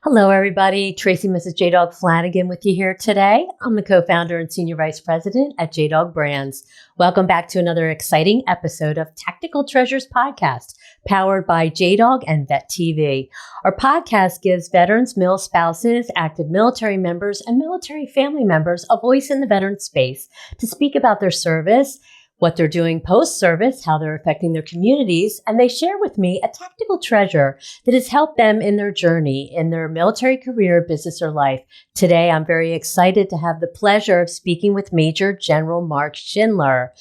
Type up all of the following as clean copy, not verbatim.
Hello, everybody. Tracy, Mrs. JDog Flanagan with you here today. I'm the co-founder and senior vice president at JDog Brands. Welcome back to another exciting episode of Tactical Treasures Podcast, powered by JDog and Vet TV. Our podcast gives veterans, mil spouses, active military members, and military family members a voice in the veteran space to speak about their service, what they're doing post-service, how they're affecting their communities, and they share with me a tactical treasure that has helped them in their journey, in their military career, business, or life. Today, I'm very excited to have the pleasure of speaking with Major General Mark Schindler,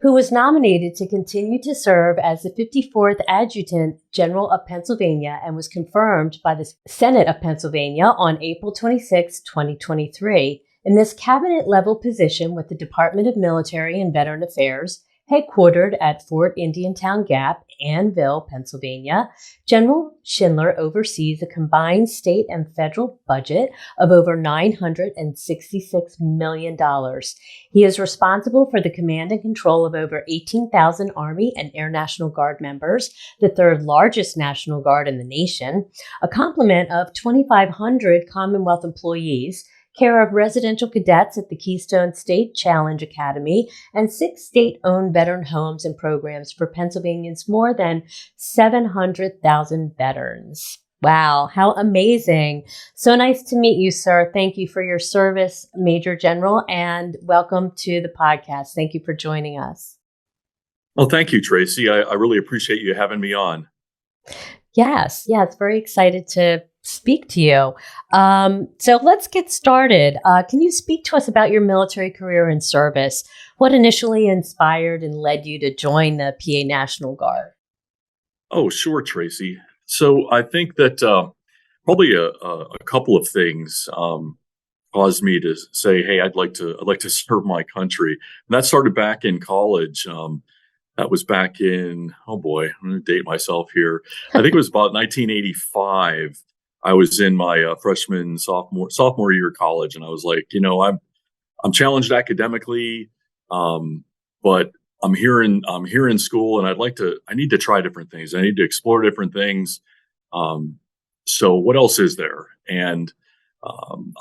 who was nominated to continue to serve as the 54th Adjutant General of Pennsylvania and was confirmed by the Senate of Pennsylvania on April 26, 2023. In this cabinet-level position with the Department of Military and Veteran Affairs, headquartered at Fort Indiantown Gap, Annville, Pennsylvania, General Schindler oversees a combined state and federal budget of over $966 million. He is responsible for the command and control of over 18,000 Army and Air National Guard members, the third largest National Guard in the nation, a complement of 2,500 Commonwealth employees, care of residential cadets at the Keystone State Challenge Academy, and 6 state-owned veteran homes and programs for Pennsylvania's more than 700,000 veterans. Wow, how amazing. So nice to meet you, sir. Thank you for your service, Major General, and welcome to the podcast. Thank you for joining us. Well, thank you, Tracy. I really appreciate you having me on. Yes, very excited to speak to you. So let's get started. Can you speak to us about your military career and service? What initially inspired and led you to join the PA National Guard? Oh, sure, Tracy. So I think that probably a couple of things caused me to say, "Hey, I'd like to serve my country." And that started back in college. That was back in, oh boy, I'm going to date myself here. I think it was about 1985. I was in my sophomore year of college, and I was like, I'm challenged academically, but I'm here in school, and I need to try different things. I need to explore different things. So what else is there? And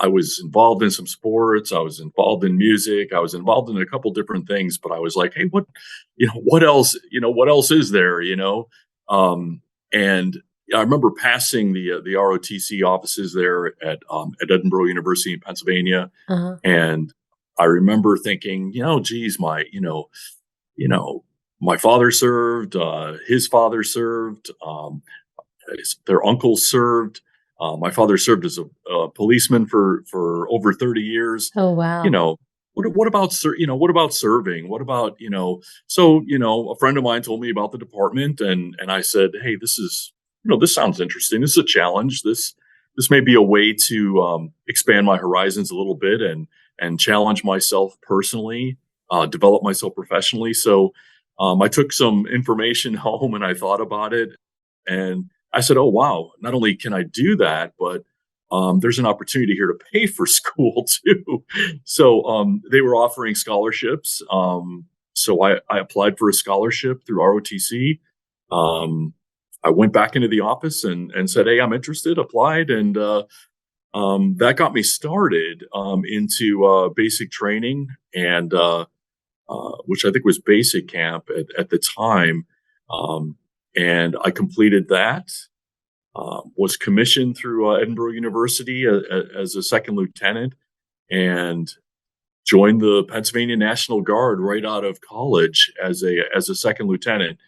I was involved in some sports. I was involved in music. I was involved in a couple different things, but I was like, hey, what else is there, and I remember passing the ROTC offices there at Edinburgh University in Pennsylvania. Uh-huh. And I remember thinking, geez, my father served, his father served, their uncles served. My father served as a policeman for over 30 years. Oh, wow. What about serving? What about, so, a friend of mine told me about the department, and I said, hey, this sounds interesting. This is a challenge. This may be a way to expand my horizons a little bit and challenge myself personally, develop myself professionally. So I took some information home and I thought about it, and I said, oh, wow, not only can I do that, but there's an opportunity here to pay for school too. So they were offering scholarships. So I applied for a scholarship through ROTC. I went back into the office and said, hey, I'm interested, applied. And that got me started into basic training, and which I think was basic camp at the time. And I completed that, was commissioned through Edinburgh University as a second lieutenant, and joined the Pennsylvania National Guard right out of college as a second lieutenant.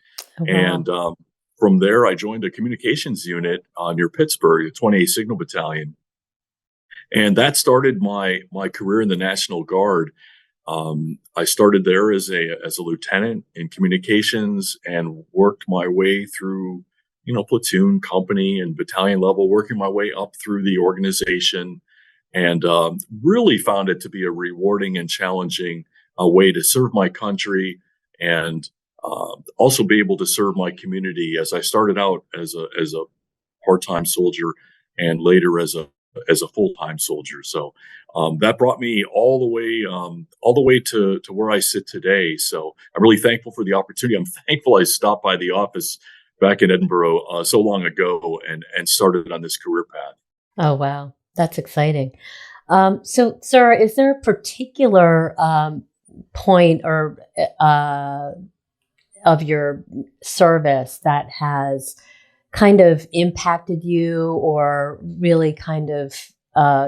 Oh, wow. And from there, I joined a communications unit near Pittsburgh, the 28th Signal Battalion. And that started my career in the National Guard. I started there as a lieutenant in communications and worked my way through, platoon, company, and battalion level, working my way up through the organization, and really found it to be a rewarding and challenging way to serve my country, and also be able to serve my community, as I started out as a part-time soldier and later as a full-time soldier. So that brought me all the way to where I sit today. So I'm really thankful for the opportunity. I'm thankful I stopped by the office back in Edinburgh so long ago and started on this career path. Oh, wow. That's exciting. So, Sarah, is there a particular point or of your service that has kind of impacted you or really kind of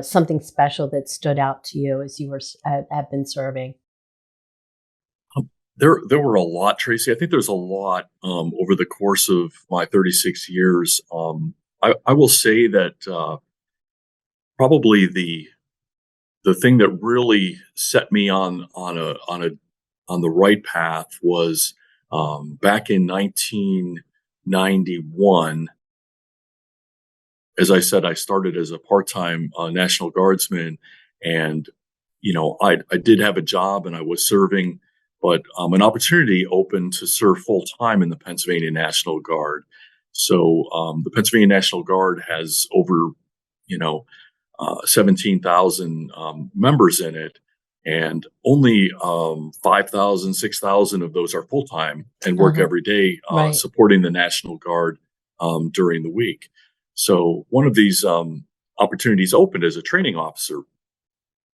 something special that stood out to you as you have been serving? There were a lot, Tracy. I think there's a lot over the course of my 36 years. I will say that probably the thing that really set me on the right path was back in 1991. As I said, I started as a part-time National Guardsman, and I did have a job and I was serving, but an opportunity opened to serve full time in the Pennsylvania National Guard. So the Pennsylvania National Guard has over, 17,000 members in it, and only 5,000, 6,000 of those are full time and work Uh-huh. every day Right. supporting the National Guard during the week. So one of these opportunities opened as a training officer,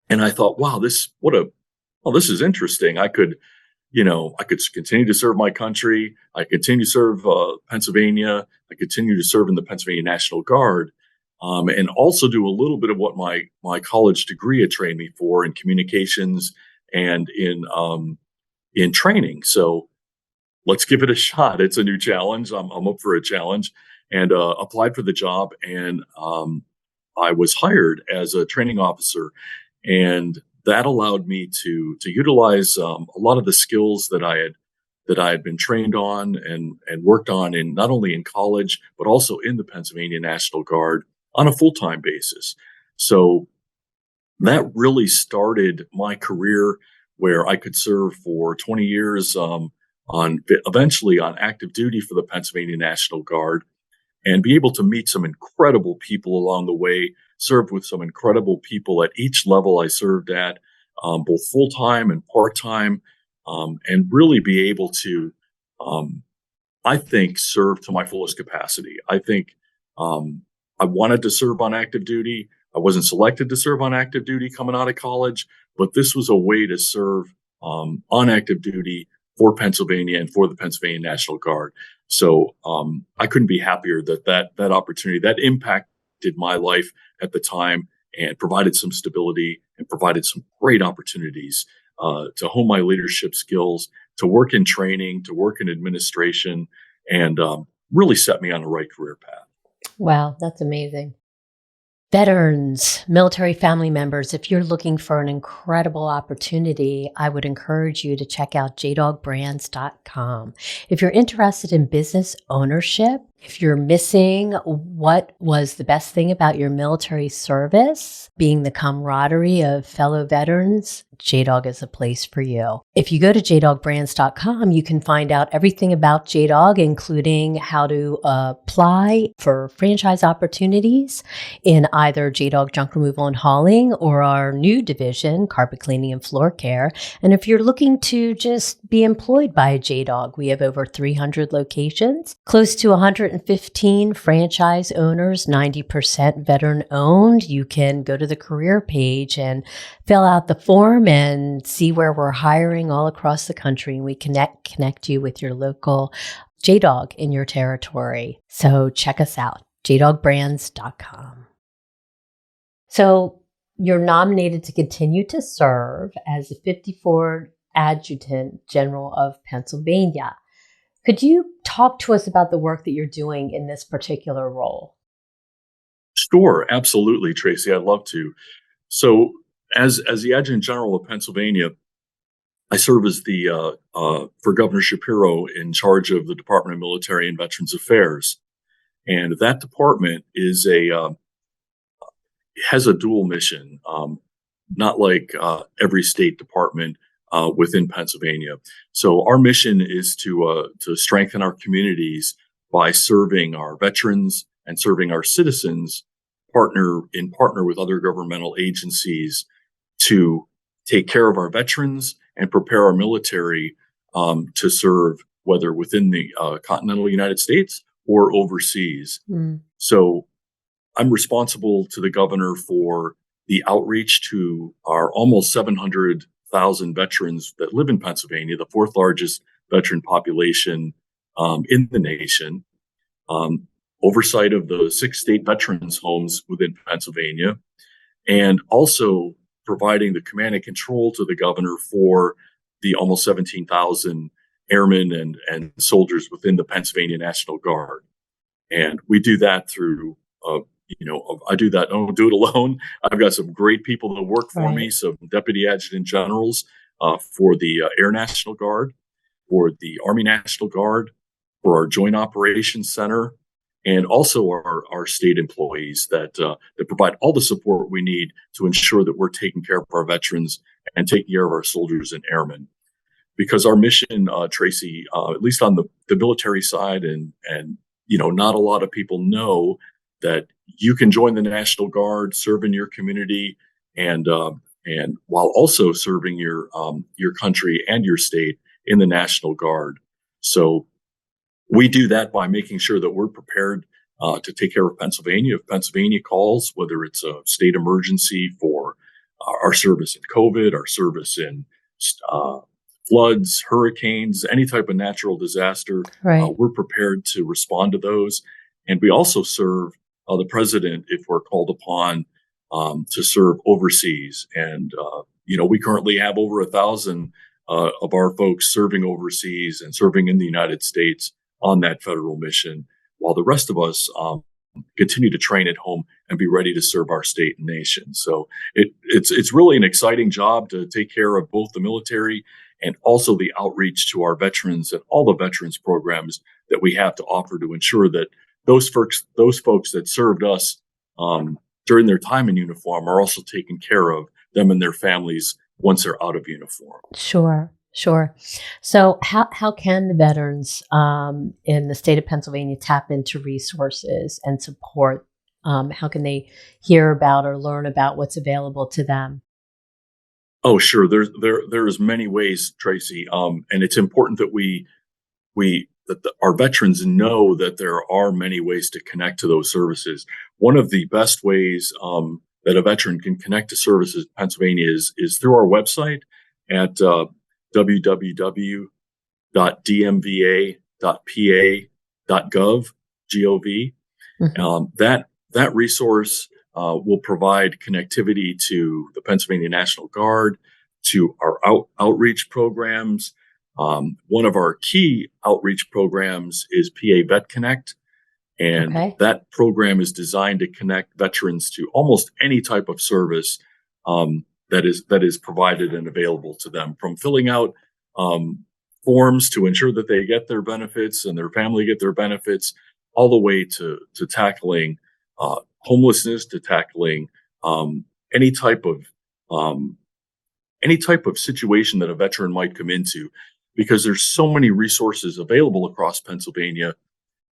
and I thought, wow, this is interesting. I could continue to serve my country. I continue to serve Pennsylvania. I continue to serve in the Pennsylvania National Guard, and also do a little bit of what my college degree had trained me for in communications and in training. So let's give it a shot. It's a new challenge. I'm up for a challenge, and applied for the job, and I was hired as a training officer, and that allowed me to utilize a lot of the skills that I had been trained on and worked on in not only in college but also in the Pennsylvania National Guard on a full time basis. So that really started my career where I could serve for 20 years on eventually on active duty for the Pennsylvania National Guard and be able to meet some incredible people along the way, served with some incredible people at each level I served at, both full time and part time, and really be able to, um, I think, serve to my fullest capacity. I think I wanted to serve on active duty. I wasn't selected to serve on active duty coming out of college, but this was a way to serve on active duty for Pennsylvania and for the Pennsylvania National Guard. So I couldn't be happier that opportunity that impacted my life at the time and provided some stability and provided some great opportunities to hone my leadership skills, to work in training, to work in administration, and really set me on the right career path. Wow, that's amazing. Veterans, military family members, if you're looking for an incredible opportunity, I would encourage you to check out JDogBrands.com. If you're interested in business ownership, if you're missing what was the best thing about your military service, being the camaraderie of fellow veterans, JDog is a place for you. If you go to JDogBrands.com, you can find out everything about JDog, including how to apply for franchise opportunities in either JDog Junk Removal and Hauling or our new division, Carpet Cleaning and Floor Care. And if you're looking to just be employed by a JDog, we have over 300 locations, close to 115 franchise owners, 90% veteran owned. You can go to the career page and fill out the form and see where we're hiring all across the country. And we connect you with your local JDog in your territory. So check us out, JDogBrands.com. So you're nominated to continue to serve as the 54th Adjutant General of Pennsylvania. Could you talk to us about the work that you're doing in this particular role? Sure, absolutely, Tracy. I'd love to. So, as the Adjutant General of Pennsylvania, I serve as the for Governor Shapiro in charge of the Department of Military and Veterans Affairs, and that department is a has a dual mission, not like every state department within Pennsylvania. So our mission is to strengthen our communities by serving our veterans and serving our citizens, partner with other governmental agencies to take care of our veterans and prepare our military to serve, whether within the continental United States or overseas. Mm. So I'm responsible to the governor for the outreach to our almost 700,000 veterans that live in Pennsylvania, the fourth largest veteran population in the nation. Oversight of the 6 state veterans homes within Pennsylvania, and also providing the command and control to the governor for the almost 17,000 airmen and soldiers within the Pennsylvania National Guard. And we do that through, I do that. I don't do it alone. I've got some great people that work for me, Right. some deputy adjutant generals for the Air National Guard, for the Army National Guard, for our Joint Operations Center, and also our state employees that provide all the support we need to ensure that we're taking care of our veterans and taking care of our soldiers and airmen. Because our mission, Tracy, at least on the military side, and not a lot of people know that you can join the National Guard, serve in your community, and while also serving your country and your state in the National Guard. So we do that by making sure that we're prepared to take care of Pennsylvania. If Pennsylvania calls, whether it's a state emergency for our service in COVID, our service in floods, hurricanes, any type of natural disaster, Right. we're prepared to respond to those. And we also serve the president if we're called upon to serve overseas. And, we currently have over 1,000 of our folks serving overseas and serving in the United States on that federal mission, while the rest of us continue to train at home and be ready to serve our state and nation. So it's really an exciting job to take care of both the military and also the outreach to our veterans and all the veterans programs that we have to offer to ensure that those folks that served us during their time in uniform are also taken care of, them and their families, once they're out of uniform. Sure. Sure. So, how can the veterans in the state of Pennsylvania tap into resources and support? How can they hear about or learn about what's available to them? Oh, sure. There's many ways, Tracy, and it's important that our veterans know that there are many ways to connect to those services. One of the best ways that a veteran can connect to services in Pennsylvania is through our website at www.dmva.pa.gov. Mhm. That resource will provide connectivity to the Pennsylvania National Guard, to our outreach programs. One of our key outreach programs is PA Vet Connect, and Okay. that program is designed to connect veterans to almost any type of service that is provided and available to them, from filling out forms to ensure that they get their benefits and their family get their benefits, all the way to tackling homelessness, to tackling any type of um, any type of situation that a veteran might come into, because there's so many resources available across Pennsylvania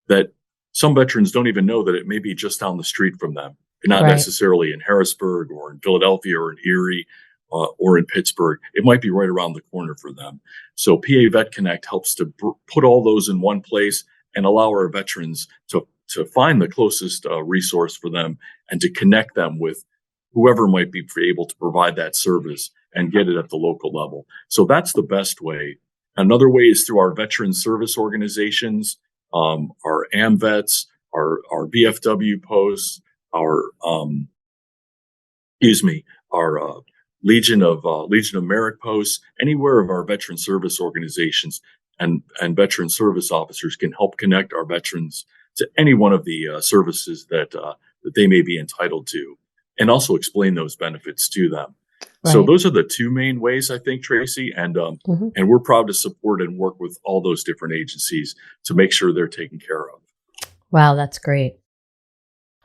that some veterans don't even know that it may be just down the street from them, and not Right. necessarily in Harrisburg or in Philadelphia or in Erie or in Pittsburgh. It might be right around the corner for them. So PA Vet Connect helps to put all those in one place and allow our veterans to find the closest resource for them and to connect them with whoever might be able to provide that service and get it at the local level. So that's the best way. Another way is through our veteran service organizations, our AMVETS, our VFW posts, our our Legion of Merit posts, anywhere of our veteran service organizations and veteran service officers can help connect our veterans to any one of the services that they may be entitled to, and also explain those benefits to them. So Right. those are the two main ways, I think, Tracy, Hmm. and we're proud to support and work with all those different agencies to make sure they're taken care of. Wow, that's great.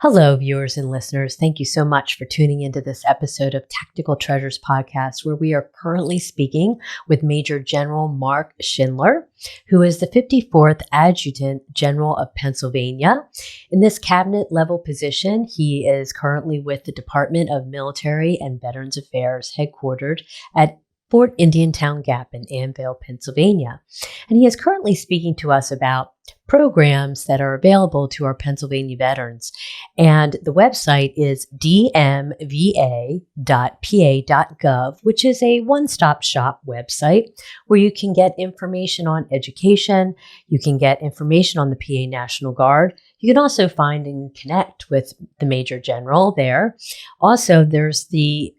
Hello, viewers and listeners. Thank you so much for tuning into this episode of Tactical Treasures Podcast, where we are currently speaking with Major General Mark Schindler, who is the 54th Adjutant General of Pennsylvania. In this cabinet level position, he is currently with the Department of Military and Veterans Affairs, headquartered at Fort Indiantown Gap in Annville, Pennsylvania. And he is currently speaking to us about programs that are available to our Pennsylvania veterans. And the website is dmva.pa.gov, which is a one-stop shop website where you can get information on education, you can get information on the PA National Guard. You can also find and connect with the Major General there. Also, there's the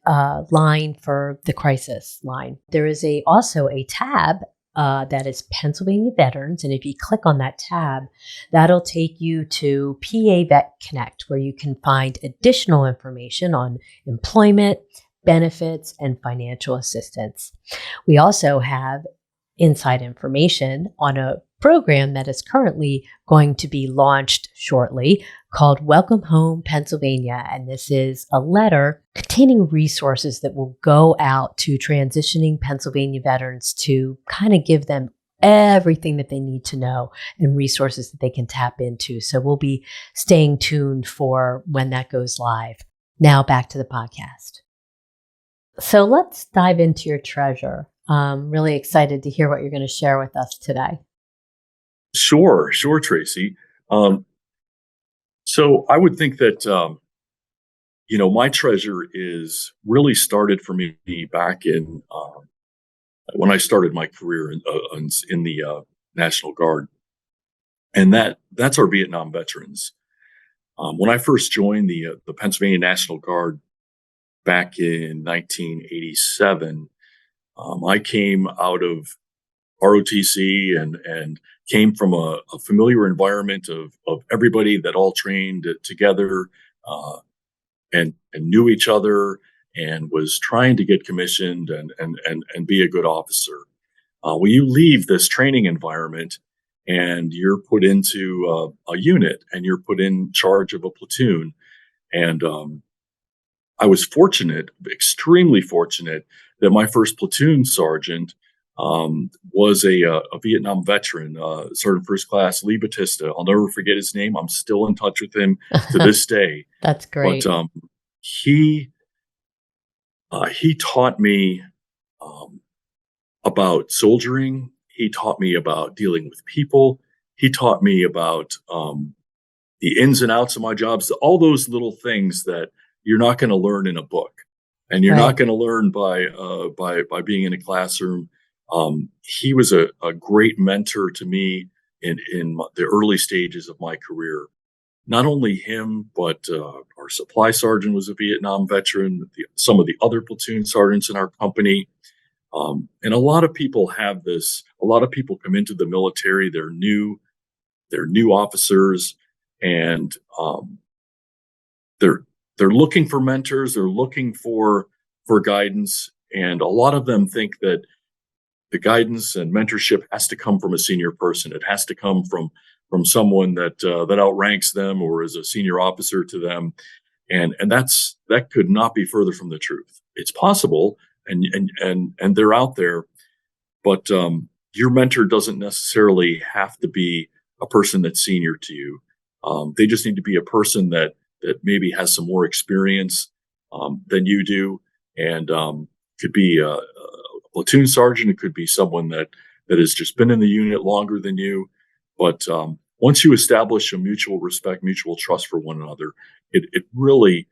line for the crisis line. There is also a tab that is Pennsylvania Veterans. And if you click on that tab, that'll take you to PA Vet Connect, where you can find additional information on employment, benefits, and financial assistance. We also have inside information on a program that is currently going to be launched shortly called Welcome Home Pennsylvania. And this is a letter containing resources that will go out to transitioning Pennsylvania veterans to kind of give them everything that they need to know and resources that they can tap into. So we'll be staying tuned for when that goes live. Now back to the podcast. So let's dive into your treasure. I'm really excited to hear what you're going to share with us today. Sure, Tracy. So I would think that, my treasure is really started for me back in when I started my career in the National Guard, and that's our Vietnam veterans. When I first joined the Pennsylvania National Guard back in 1987, I came out of ROTC and came from a familiar environment of everybody that all trained together and knew each other and was trying to get commissioned and be a good officer. When you leave this training environment and you're put into a unit and you're put in charge of a platoon, and I was fortunate, extremely fortunate, that my first platoon sergeant was a Vietnam veteran, Sergeant First Class Lee Batista. I'll never forget his name. I'm still in touch with him to this day. That's great. But he taught me about soldiering. He taught me about dealing with people. He taught me about the ins and outs of my jobs, all those little things that you're not going to learn in a book, and you're not going to learn by being in a classroom. He was a great mentor to me in the early stages of my career. Not only him, but our supply sergeant was a Vietnam veteran. Some of the other platoon sergeants in our company, and a lot of people have this. A lot of people come into the military. They're new officers, and they're looking for mentors. They're looking for guidance, and a lot of them think that the guidance and mentorship has to come from a senior person. It has to come from someone that outranks them or is a senior officer to them, and that could not be further from the truth. It's possible, and they're out there, but your mentor doesn't necessarily have to be a person that's senior to you. They just need to be a person that maybe has some more experience than you do, and could be a platoon sergeant. It could be someone that has just been in the unit longer than you. But once you establish a mutual respect, mutual trust for one another, it really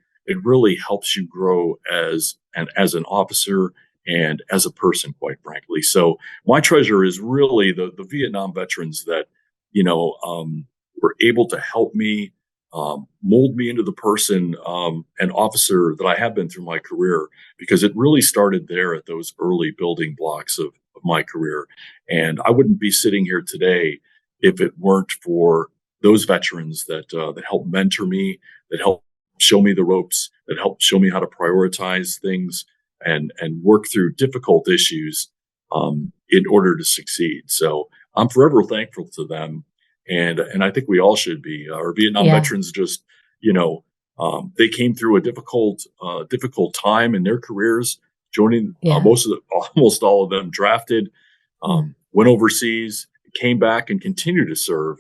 helps you grow as an officer and as a person, quite frankly. So my treasure is really the Vietnam veterans that were able to help me mold me into the person and officer that I have been through my career, because it really started there at those early building blocks of my career. And I wouldn't be sitting here today if it weren't for those veterans that helped mentor me, that helped show me the ropes, that helped show me how to prioritize things and work through difficult issues in order to succeed. So I'm forever thankful to them. And I think we all should be. Our Vietnam veterans just, they came through a difficult time in their careers, joining almost all of them drafted, went overseas, came back and continued to serve.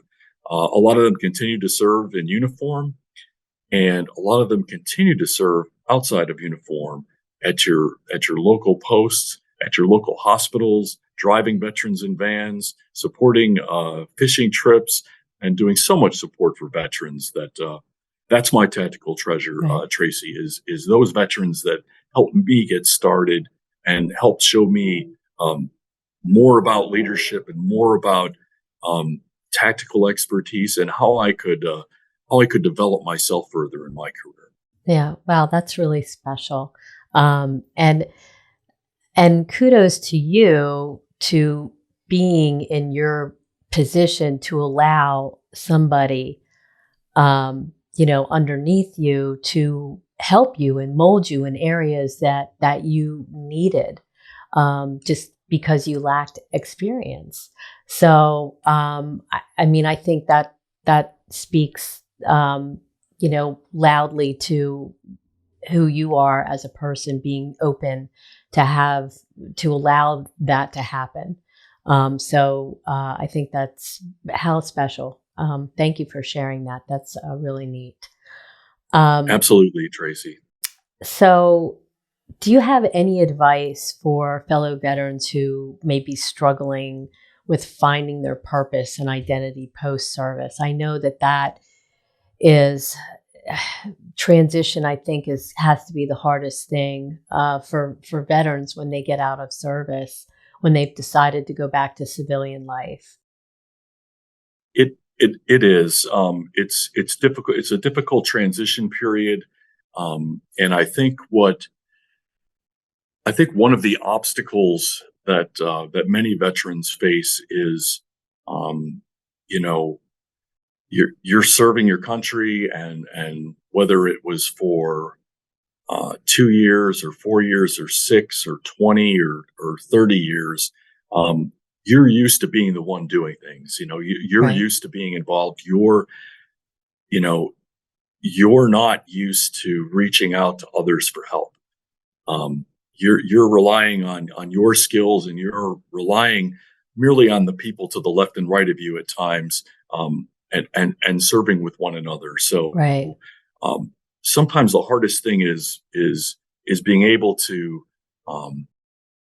A lot of them continued to serve in uniform, and a lot of them continue to serve outside of uniform at your local posts, at your local hospitals, driving veterans in vans, supporting fishing trips, and doing so much support for veterans that's my tactical treasure, Right. Tracy, is those veterans that helped me get started and helped show me um, more about leadership and more about um, tactical expertise and how I could develop myself further in my career. Yeah. Wow, that's really special. Um, and and kudos to you to being in your position to allow somebody underneath you to help you and mold you in areas that you needed, just because you lacked experience. So, I mean, I think that speaks, loudly to who you are as a person, being open to allow that to happen. So I think that's how special. Thank you for sharing that. That's really neat. Um, Absolutely, Tracy. so, do you have any advice for fellow veterans who may be struggling with finding their purpose and identity post service? I know that is transition. I think has to be the hardest thing for veterans when they get out of service, when they've decided to go back to civilian life. It is. It's difficult. It's a difficult transition period, and I think one of the obstacles that many veterans face is, um, you know, you're serving your country, and whether it was for 2 years or 4 years or 6 or 20 or 30 years, um, you're used to being the one doing things. You're Right. used to being involved. You know, you're not used to reaching out to others for help. Um, you're relying on your skills, and you're relying merely on the people to the left and right of you at times, and serving with one another. So Right. um, sometimes the hardest thing is being able to um,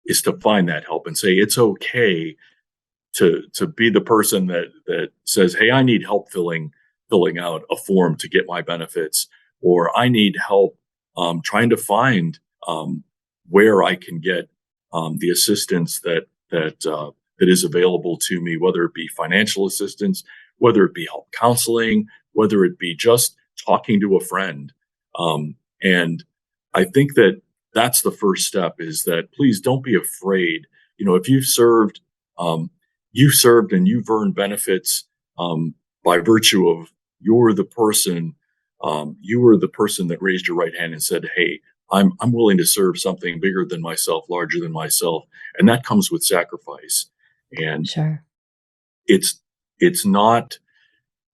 is to find that help and say it's okay to be the person that says, "Hey, I need help filling out a form to get my benefits," or "I need help trying to find where I can get the assistance that is available to me, whether it be financial assistance, whether it be help counseling, whether it be just talking to a friend." And I think that's the first step, is that please don't be afraid. If um, you've served and you've earned benefits by virtue of you're the person, you were the person that raised your right hand and said, "Hey, I'm willing to serve something bigger than myself, larger than myself," and that comes with sacrifice. And Sure. it's it's not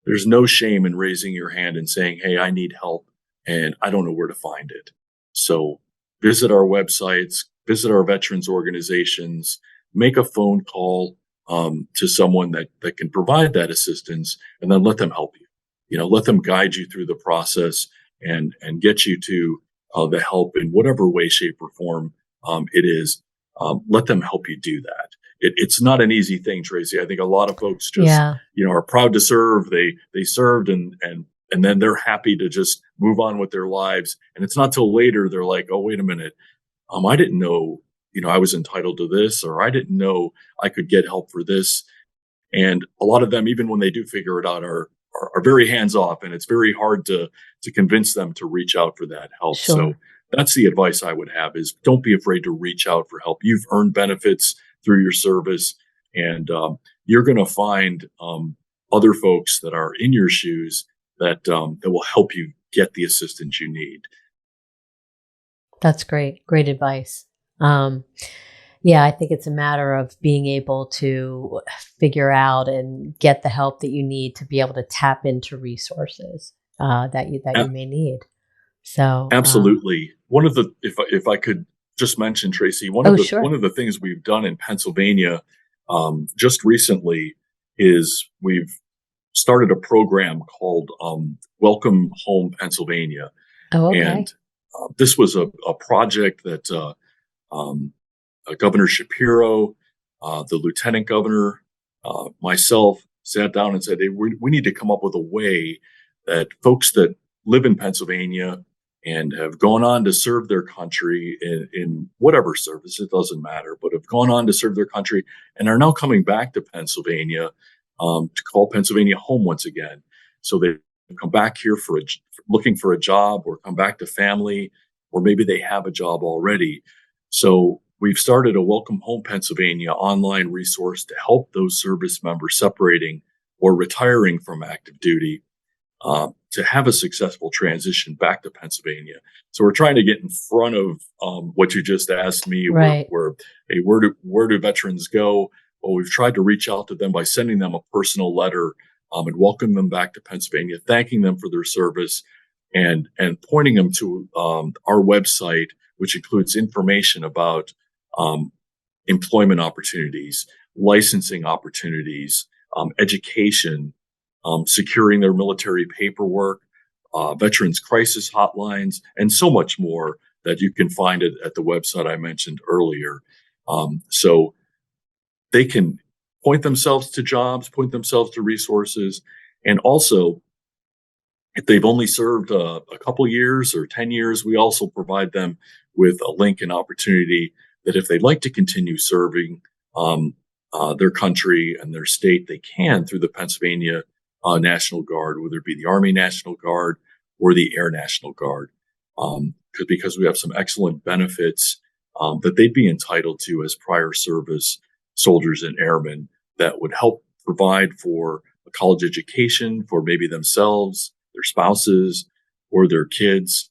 there's no shame in raising your hand and saying, "Hey, I need help and I don't know where to find it." So visit our websites, visit our veterans organizations, make a phone call to someone that can provide that assistance, and then let them help you. Let them guide you through the process and get you to the help in whatever way, shape, or form it is. Let them help you do that. It's not an easy thing, Tracy. I think a lot of folks just Yeah. are proud to serve. They served, and then they're happy to just move on with their lives. And it's not till later they're like, "Oh, wait a minute. I didn't know, I was entitled to this, or I didn't know I could get help for this." And a lot of them, even when they do figure it out, are very hands off, and it's very hard to convince them to reach out for that help. So Sure. that's the advice I would have: is don't be afraid to reach out for help. You've earned benefits through your service, and you're going to find other folks that are in your shoes that will help you get the assistance you need. That's great. Great advice. Um, yeah, I think it's a matter of being able to figure out and get the help that you need to be able to tap into resources that you may need. So, Absolutely. One of the if I could just mention, Tracy, oh, one sure. of the things we've done in Pennsylvania just recently is we've started a program called Welcome Home Pennsylvania, Oh, and okay. this was a project that um, Governor Shapiro, the lieutenant governor, myself sat down and said, hey, we need to come up with a way that folks that live in Pennsylvania and have gone on to serve their country in whatever service, it doesn't matter, but have gone on to serve their country and are now coming back to Pennsylvania to call Pennsylvania home once again. So they come back here looking for a job, or come back to family, or maybe they have a job already. So we've started a Welcome Home Pennsylvania online resource to help those service members separating or retiring from active duty to have a successful transition back to Pennsylvania. So we're trying to get in front of what you just asked me, Right. hey, where do veterans go? Well, we've tried to reach out to them by sending them a personal letter and welcome them back to Pennsylvania, thanking them for their service, and pointing them to our website, which includes information about employment opportunities, licensing opportunities, education, securing their military paperwork, veterans crisis hotlines, and so much more that you can find at the website I mentioned earlier. So they can point themselves to jobs, point themselves to resources, and also if they've only served a couple years or 10 years, we also provide them with a link and opportunity that if they'd like to continue serving their country and their state, they can through the Pennsylvania National Guard, whether it be the Army National Guard or the Air National Guard, because we have some excellent benefits that they'd be entitled to as prior service soldiers and airmen that would help provide for a college education for maybe themselves, their spouses, or their kids,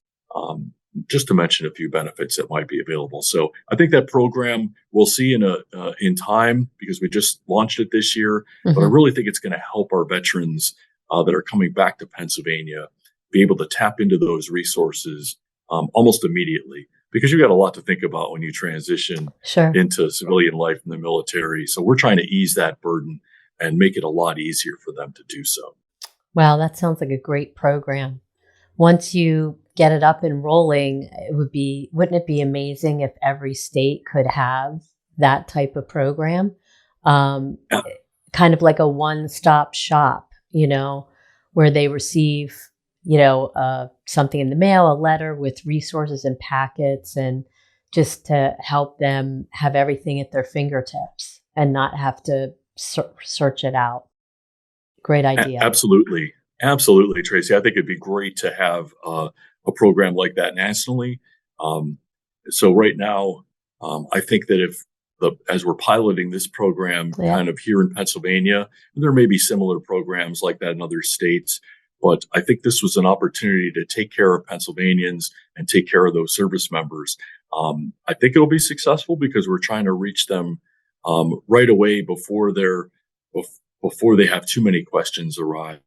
just to mention a few benefits that might be available. So I think that program we'll see in time, because we just launched it this year. But I Mhm. really think it's going to help our veterans that are coming back to Pennsylvania be able to tap into those resources almost immediately, because you got a lot to think about when you transition Sure. into civilian life in the military. So we're trying to ease that burden and make it a lot easier for them to do so. Wow, that sounds like a great program. Once you get it up and rolling, wouldn't it be amazing if every state could have that type of program? Um, Yeah, Kind of like a one-stop shop, where they receive, something in the mail, a letter with resources and packets, and just to help them have everything at their fingertips and not have to search it out. Great idea. absolutely. Absolutely, Tracy. I think it'd be great to have a program like that nationally. Um, so right now, I think that as we're piloting this program Yeah. kind of here in Pennsylvania, and there may be similar programs like that in other states, but I think this was an opportunity to take care of Pennsylvanians and take care of those service members. I think it'll be successful because we're trying to reach them right away before they have too many questions arise.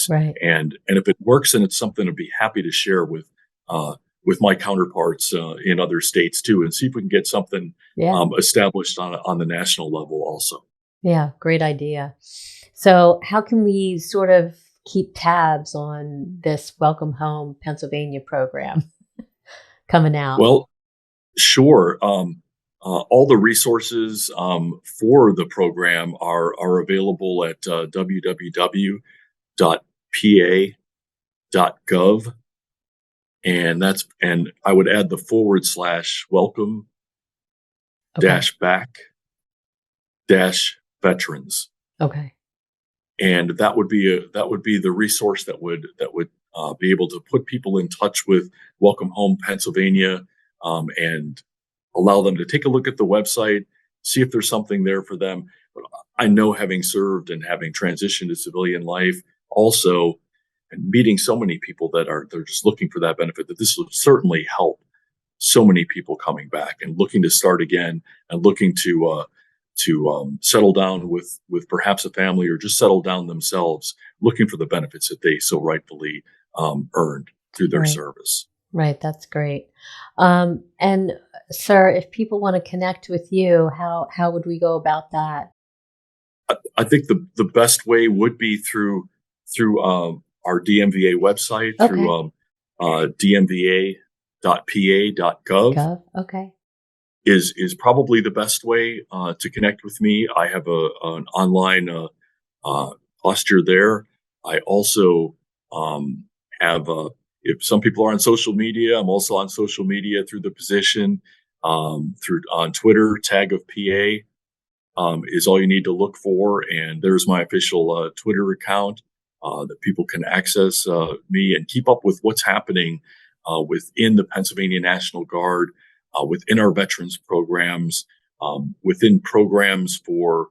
Right. And if it works, then it's something I'd be happy to share with my counterparts in other states too, and see if we can get something Yeah. established on the national level also. Yeah. Great idea. So, how can we sort of keep tabs on this Welcome Home Pennsylvania program coming out? Well, sure. All the resources for the program are available at www.pa.gov, and I would add the / welcome Okay. back veterans, Okay. and that would be the resource that would be able to put people in touch with Welcome Home Pennsylvania, and allow them to take a look at the website, see if there's something there for them. But I know, having served and having transitioned to civilian life also, and meeting so many people they're just looking for that benefit, that this will certainly help so many people coming back and looking to start again, and looking to settle down with perhaps a family, or just settle down themselves, looking for the benefits that they so rightfully earned through their Right. service. Right. That's great. And sir, if people want to connect with you, how would we go about that? I think the best way would be through our DMVA website, through Okay. dmva.pa.gov. Gov. Okay. is probably the best way to connect with me. I have an online posture there. I also have if some people are on social media, I'm also on social media through the position, through on Twitter. Tag of PA is all you need to look for, and there's my official Twitter account that people can access me and keep up with what's happening within the Pennsylvania National Guard, within our veterans programs, within programs for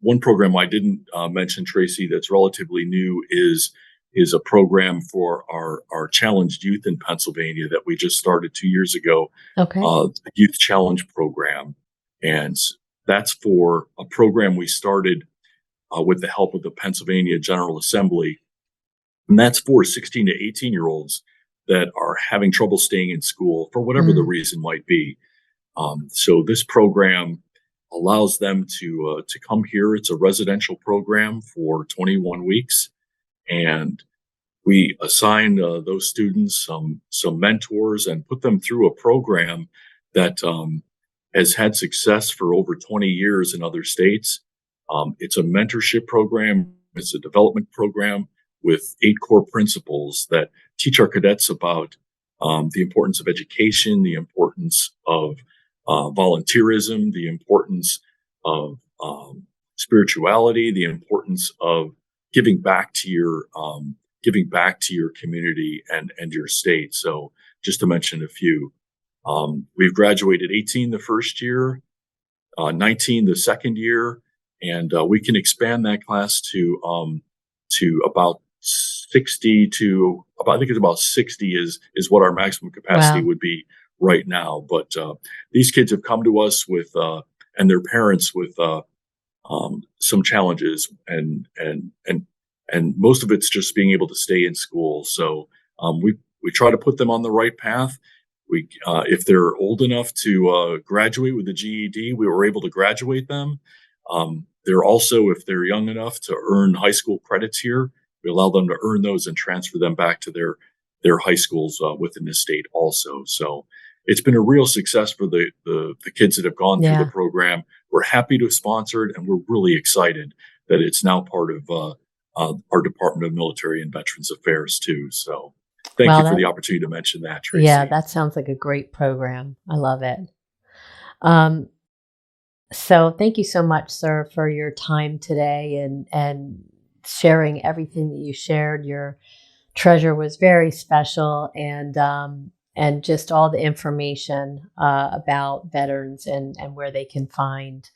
one program I didn't mention, Tracy, that's relatively new is a program for our challenged youth in Pennsylvania that we just started 2 years ago, Okay. the Youth Challenge Program. And that's for a program we started with the help of the Pennsylvania General Assembly. And that's for 16 to 18-year-olds that are having trouble staying in school for whatever the Mm, reason might be. So this program allows them to come here. It's a residential program for 21 weeks, and we assign those students some mentors and put them through a program that has had success for over 20 years in other states. It's a mentorship program. It's a development program with 8 core principles that teach our cadets about the importance of education, the importance of volunteerism, the importance of spirituality, the importance of giving back to your community and your state. So, just to mention a few, we've graduated 18 the first year, 19 the second year, and we can expand that class to about 60 to about, I think it's about 60 is what our maximum capacity wow. would be right now. But these kids have come to us with and their parents with some challenges, and most of it's just being able to stay in school. So we try to put them on the right path. We if they're old enough to graduate with a GED, we were able to graduate them. They're also, if they're young enough to earn high school credits here, we allow them to earn those and transfer them back to their high schools within the state also. So it's been a real success for the kids that have gone through the Yeah. program. We're happy to sponsor it, and we're really excited that it's now part of our Department of Military and Veterans Affairs too. So thank Well, you for that, the opportunity to mention that, yeah, Tracy. that sounds like a great program. I love it. Um, so thank you so much, sir, for your time today and sharing everything that you shared. Your treasure was very special, and just all the information about veterans and where they can find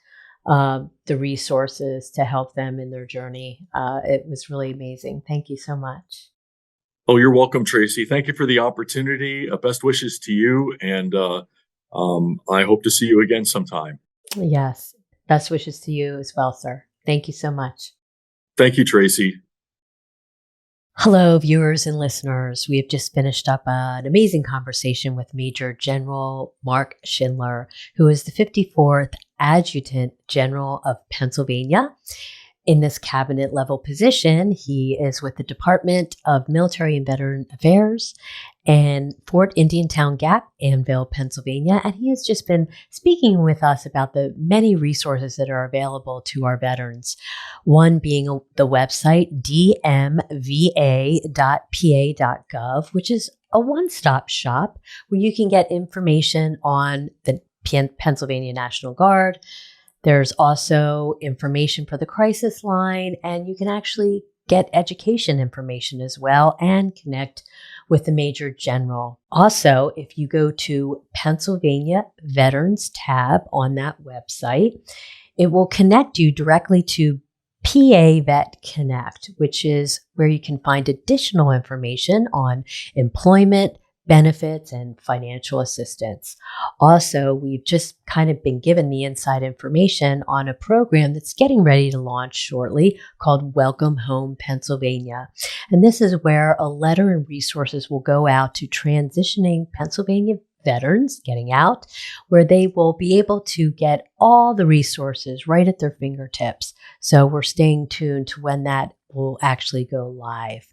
the resources to help them in their journey. It was really amazing. Thank you so much. Oh, you're welcome, Tracy. Thank you for the opportunity. Best wishes to you, and I hope to see you again sometime. Yes. Best wishes to you as well, sir. Thank you so much. Thank you, Tracy. Hello, viewers and listeners. We have just finished up an amazing conversation with Major General Mark Schindler, who is the 54th Adjutant General of Pennsylvania. In this cabinet level position, he is with the Department of Military and Veteran Affairs and Fort Indiantown Gap, Annville, Pennsylvania. And he has just been speaking with us about the many resources that are available to our veterans. One being the website dmva.pa.gov, which is a one-stop shop where you can get information on the Pennsylvania National Guard. There's also information for the crisis line, and you can actually get education information as well and connect with the Major General. Also, if you go to Pennsylvania Veterans tab on that website, it will connect you directly to PA Vet Connect, which is where you can find additional information on employment, benefits, and financial assistance. Also, we've just kind of been given the inside information on a program that's getting ready to launch shortly called Welcome Home Pennsylvania. And this is where a letter and resources will go out to transitioning Pennsylvania veterans getting out, where they will be able to get all the resources right at their fingertips. So we're staying tuned to when that will actually go live.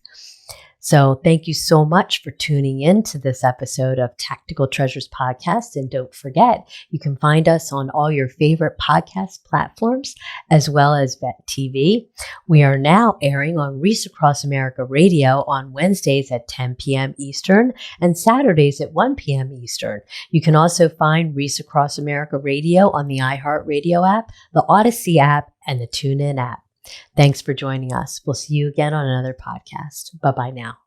So thank you so much for tuning in to this episode of Tactical Treasures Podcast. And don't forget, you can find us on all your favorite podcast platforms, as well as Vet TV. We are now airing on Reese Across America Radio on Wednesdays at 10 p.m. Eastern and Saturdays at 1 p.m. Eastern. You can also find Reese Across America Radio on the iHeartRadio app, the Odyssey app, and the TuneIn app. Thanks for joining us. We'll see you again on another podcast. Bye-bye now.